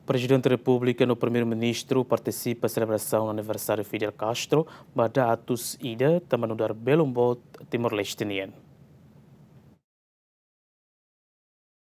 Presidente da República no Primeiro-Ministro participa da celebração do aniversário de Fidel Castro, bada atus ida também no dar Belombot, Timor-Leste.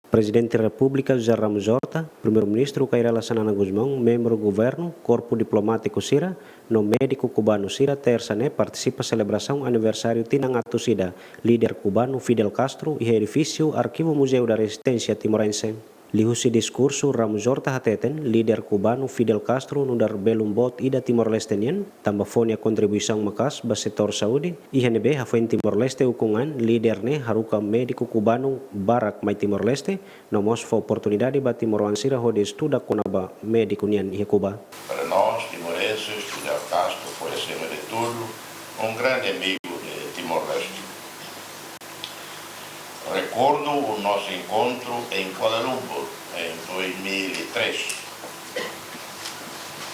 Presidente da República José Ramos Horta, Primeiro-Ministro Kairala Sanana Guzmão, membro do governo, Corpo Diplomático Sira, no médico cubano Sira Tersane participa da celebração aniversário Tinang Atusida, líder cubano Fidel Castro e edifício Arquivo Museu da Resistência Timorense. Lihusi discurso Ramos Horta hateten, líder cubano Fidel Castro no dar Belombot ida Timor-Leste tambah fonia kontribuição makas ba setor saúde, e HNB hafen Timor-Leste ukungan, líder ne haruka médico cubano barak mai Timor-Leste, nomos fa oportunidade ba Timor-Ansira hode estuda konaba médico nian e Cuba. Para nós, timorenses, Fidel Castro foi, acima de tudo, grande amigo de Timor-Leste. Recordo o nosso encontro em Kuala Lumpur, em 2003.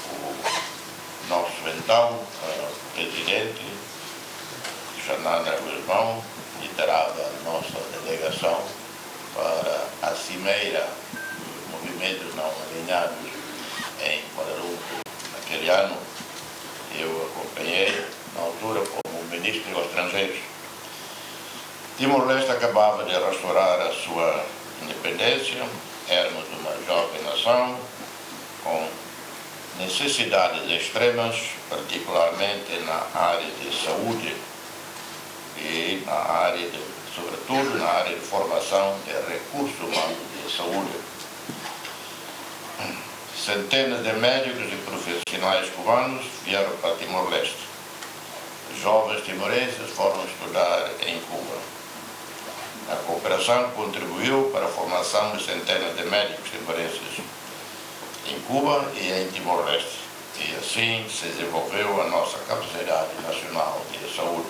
O nosso então presidente, Xanana Guzmão, liderava a nossa delegação para a cimeira dos movimentos não alinhados em Kuala Lumpur. Naquele ano, eu acompanhei, na altura, como ministro dos Estrangeiros. Timor-Leste acabava de restaurar a sua independência, éramos uma jovem nação com necessidades extremas, particularmente na área de saúde e sobretudo na área de formação de recursos humanos de saúde. Centenas de médicos e profissionais cubanos vieram para Timor-Leste. Jovens timorenses foram estudar em Cuba. A cooperação contribuiu para a formação de centenas de médicos timorenses em Cuba e em Timor-Leste. E assim se desenvolveu a nossa capacidade nacional de saúde.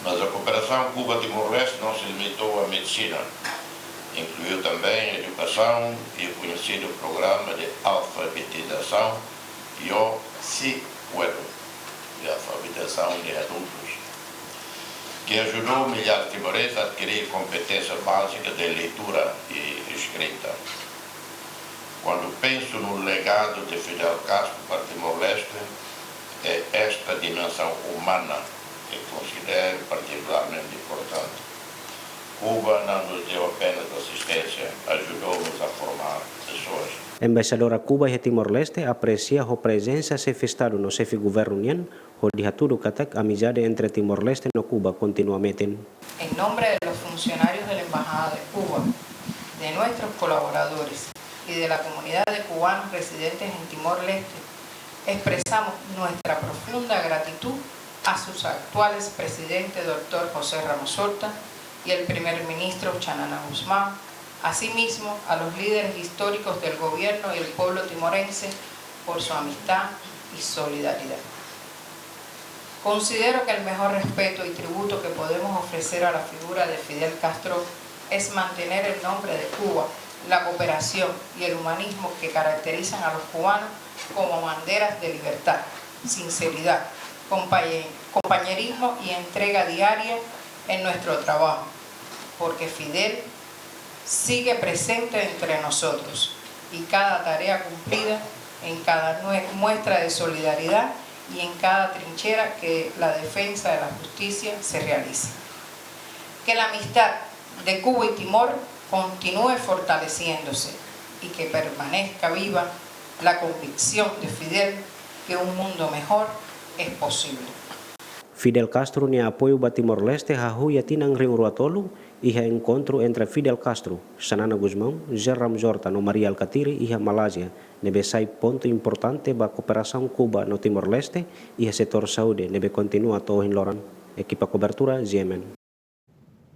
Mas a cooperação Cuba-Timor-Leste não se limitou à medicina. Incluiu também a educação e o conhecido programa de alfabetização IO-SICUEDO, de alfabetização de adultos, que ajudou milhares de timorenses a adquirir competência básica de leitura e escrita. Quando penso no legado de Fidel Castro para Timor-Leste, é esta dimensão humana que considero particularmente importante. Cuba não nos deu apenas assistência, ajudou-nos a formar pessoas. Embaixadora Cuba e Timor-Leste aprecia a presença chefe Estado no chefe governo união, onde haturo katak amizade entre Timor-Leste e Cuba continuamente. En nombre de los funcionarios de la Embajada de Cuba, de nuestros colaboradores y de la comunidad de cubanos residentes en Timor-Leste, expresamos nuestra profunda gratitud a sus actuales presidentes, Dr. José Ramos Horta, y el primer ministro Xanana Guzmán, asimismo a los líderes históricos del gobierno y el pueblo timorense por su amistad y solidaridad. Considero que el mejor respeto y tributo que podemos ofrecer a la figura de Fidel Castro es mantener el nombre de Cuba, la cooperación y el humanismo que caracterizan a los cubanos como banderas de libertad, sinceridad, compañerismo y entrega diaria en nuestro trabajo, porque Fidel sigue presente entre nosotros y cada tarea cumplida, en cada muestra de solidaridad y en cada trinchera que la defensa de la justicia se realice. Que la amistad de Cuba y Timor continúe fortaleciéndose y que permanezca viva la convicción de Fidel que un mundo mejor es posible. Fidel Castro ne apoio ba Timor-Leste hahuia tinang ring ruatolu iha encontro entre Fidel Castro, Xanana Guzmão, José Ramos Horta no Maria Alcatire iha Malásia, nebe sai ponto importante ba cooperação Cuba no Timor-Leste iha setor saúde nebe continua to in loran. Equipa cobertura Yemen.